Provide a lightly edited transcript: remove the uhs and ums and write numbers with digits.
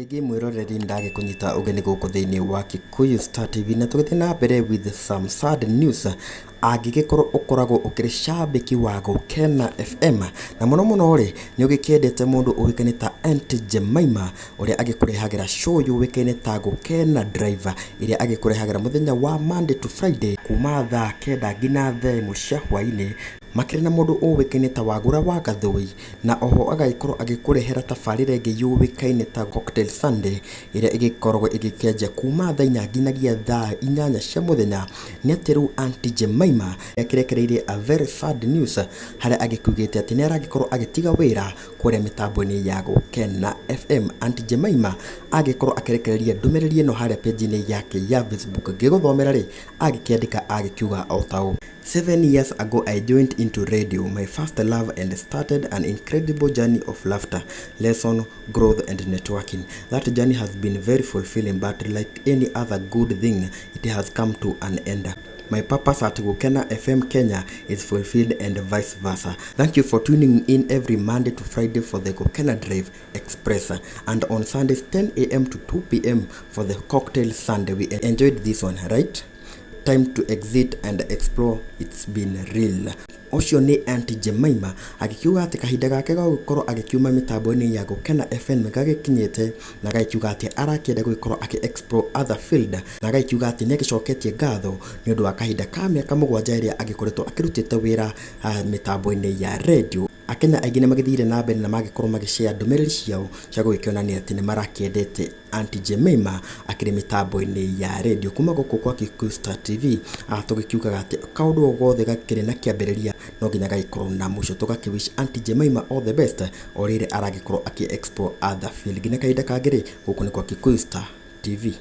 Rege mwiroreri ndage kunyita ugeni guku thiini wa Kikuyu Star TV na tugithii na mbere with some sad news. Angigikorwo ukoragwo ukiri shabiki wa Gukena FM na muno ri ni ugikiendete mundu uwikane ta Auntie Jemimah uria agikurehagira show yuwikane ta Gukena driver iria agikurehagira muthenya wa Monday to Friday kuma thaa 9 nginya thaa 1 cia hwaini makire na mundu uwikane ta Wagura wa Gathui na oho agaikorwo agikurehera tabarire ngi yuwikaine ta Cocktail Sunday iria igikoragwo igikenja kuma thaa 4 nginyagia thaa 8 cia muthenya. Ni ati riu Auntie Jemimah yakirekereirie a very sad news haria agikugite ati ni aragikorwo agitiga wira kuria mitambo-ini ya Gukena FM. Auntie Jemimah agikorwo akirekereria ndumiriri ino haria page-ini yake ya Facebook ngiguthomera ri agikiandika agikiuga o tau: 7 years ago I joined into radio, my first love, and started an incredible journey of laughter, lesson, growth, and networking. That journey has been very fulfilling, but like any other good thing, it has come to an end. My purpose at Gukena FM Kenya is fulfilled and vice versa. Thank you for tuning in every Monday to Friday for the Gukena Drive Express and on Sundays 10 a.m. to 2 p.m. for the Cocktail Sunday. We enjoyed this one, right? Time to exit and explore. It's been real. Ucio ni Auntie Jemimah agikiuga ati kahinda gake ga gukorwo agikiuma mitambo-ini ya Gukena FM gagikinyete na gaikiuga ati arakienda gukorwo explore other field na gaikiuga ati ni agicoketie ngatho ni undu wa kahinda ka miaka 7 iria agikoretwo akirutite wira mitambo-ini ya radio. Akenya aingĩ nĩ magithire na mbere na magikorwo magishare ndumiriri ciao cia gũgĩkĩonania atĩ nĩ marakiendete Auntie Jemimah akĩrĩ mitambo-ini ya radio. Kuma gũkũ kwa Kikuyu Star TV tũgĩkiugaga atĩ kaũndũ o gothe gakĩrĩ na kĩambĩrĩria no nginya gagĩkorwo na mũico. Tũgakĩwish Auntie Jemimah all the best o rĩrĩ aragĩkorwo explore other field. Nginya kahinda kangĩ gũkũ nĩ kwa Kikuyu Star TV.